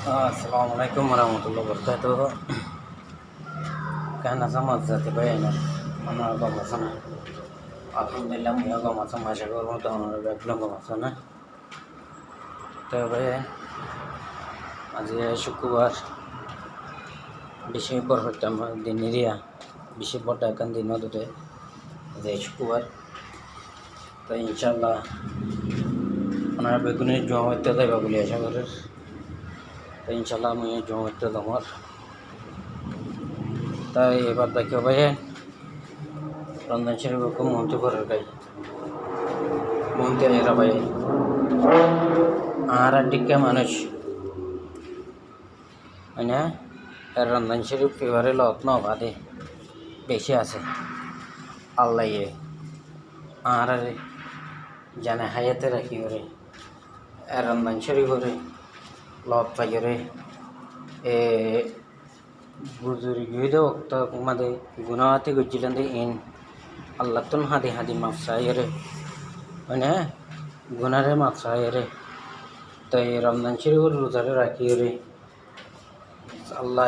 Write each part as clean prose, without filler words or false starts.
Assalamualaikum warahmatullahi wabarakatuh. Kana sama zati bayana. Mana agak masana. Alhamdulillah mu agak masana masya Allah tahun belum masana. তবে আজ শুক্রবার বেশি পর হইতাম দিন এরিয়া বেশি পর ডাকান দিন মধ্যে যে শুক্রবার তো ইনশাল্লাহ ওনারা বেগুনের জমা হইতে যাইবা বলে আশা করে তো ইনশাল্লাহ আমি জমা হইতে তোমার তাই এবার দেখো ভাই রমজান শরীফ খুব মন্ত্র করার গাই মন্ত্রে এরা ভাই আর টিকা মানুষ মানে রমজান শরীফ ফেভারে লত ন বাদে বেশি আছে আল্লাহ আর জানে হায়াতে রাখি করে রমজান শরীফ করে লত পাই করে এ বুজুর্গিদে ওক্ত মাদে গুনাহাতে গজিলেন দে ইন আল্লাহ তুন হাদি হাদি মাফ চাইরে মানে গুনারে মাফ চাইরে তো এই রমজান শরীফের রোজারে রাখি রে আল্লাহ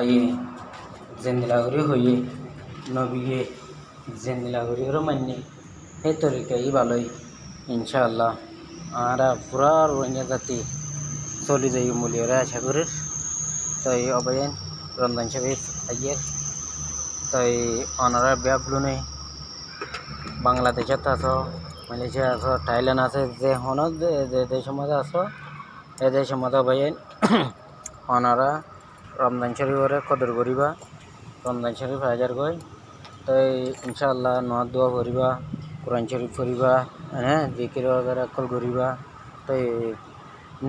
জেন্দিলাগরি হইয়ে নবীয়ে জেন্দিলাগরি হরে মান্য এই তরিকাই ভালোই ইনশাআল্লাহ আর পুরা রোহিঙ্গা জাতি চলে যাই মূল্যরে আশা করি তো এই অবয়ান রমজান শরীফ আইয়ে তো এই অনারা ব্যাগগুলো নেই বাংলাদেশত আছো মালয়েশিয়া আছো থাইল্যান্ড আছে যে হন যে দেশের মধ্যে আছো এই দেশের মধ্যে অবয়ান অনারা রমজান শরীফরে কদর করিবা রমজান শরীফ হাজার গই তো ইনশাআল্লাহ নয় দোয়া করিবা কোরআন শরীফ পড়িবা হ্যাঁ জিকির वगैरह কল করিবা তো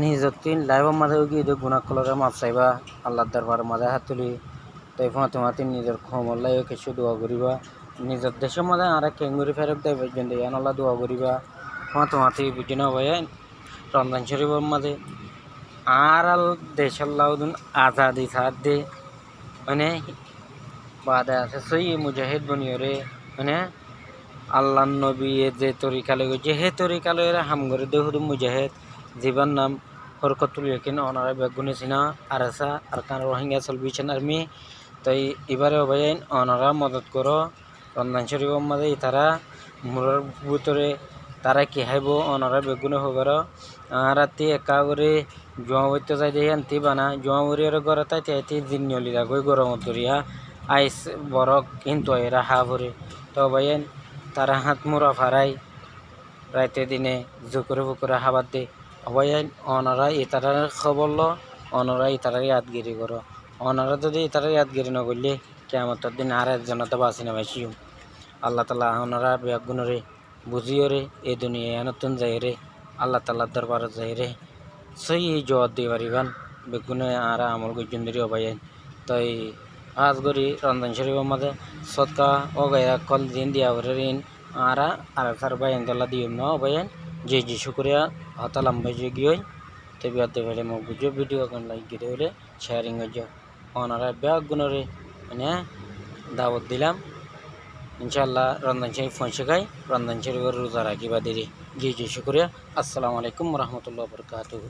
নিজের তিন লাইভের মাঝে গিয়ে গুনাহ কলরে মাফ চাইবা আল্লাহর দরবারের মাঝে হাত তুলি তো ফাতেমাতি নিজের ক্ষমল্লাই কিছু দোয়া করিবা নিজের দেশের মাঝে আর কেঙ্গুরি ফেরত দেয় পর্যন্ত আল্লাহ দোয়া করিবা ফাতেমাতি বুঝিনা ভাই রমজান শরীফের মাঝে আর আল দেশের লাউদুন আজাদি সাথ দে মানে বাদে আছে সই মুজাহিদ বনিয়রে মানে আল্লাহ নবী যে তরিকালে গেছে হে তরিকালে হাম করে দেহুদুম মুজাহিদ জীবন নাম হরকতুল ইয়াকিন ওনারা বেগুনে সিনা আরসা আরকান রোহিঙ্গা সলভিশন আর্মি তাই এবারে অবয়াইন ওনারা মদত করো রমজান শরীফের মধ্যে তারা মুরার ভিতরে তারা কি হাইব ওনারা বেগুনে হবার আর রাতে একা করে জমা হইতে যাই দিয়ে আনতে বানা জমা উড়িয়ে ঘরে তাই তাইতে জিনিয়লি রাখই গরম ধরিয়া আইস বরক কিন্তু এরা হা ভরে তো অবয়াইন তারা হাত মুড়া ফারাই রাইতে দিনে জুকুরে ফুকুরে হাবাদ দে অবয়াইন অনারা ইতারার খবর লো অনারা ইতারার ইয়াদগিরি করো অনারা যদি ইতারার ইয়াদগিরি না করলে কিয়ামতের দিন আর একজন তো বাঁচি না বাঁচিও আল্লাহ তালা ওনারা বেগুনরে বুঝিও রে এই দুনিয়ায় নতুন যাই রে আল্লাহ তাল্লাহ দরবার যাই রে সেই জবাব দিয়ে পারিবান বেগুনে আর আমল গজুন্দরি অবয়াইন তাই আজ করি রমজান শরীফের মধ্যে সৎকা ও গায়া কল দিন দিয়া ঋণ আর সার বাইন দলা দিও না অবয়াইন যে শুক্রিয়া হতালাম বাজে গিয়ে তো বিয়াতে ফেলে মোক বুঝো ভিডিও কোন লাইক গিয়ে হলে শেয়ারিং হয়ে ওনারা ব্যাগ গুণরে মানে দাওয়াত দিলাম ইনশাআল্লাহ রমজান শরীফ পৌঁছে গাই রমজান শরীফের রোজা রাখিবা দেরি জি শুক্রিয়া আসসালামু আলাইকুম রহমতুল্লাহ বরকাতুহু।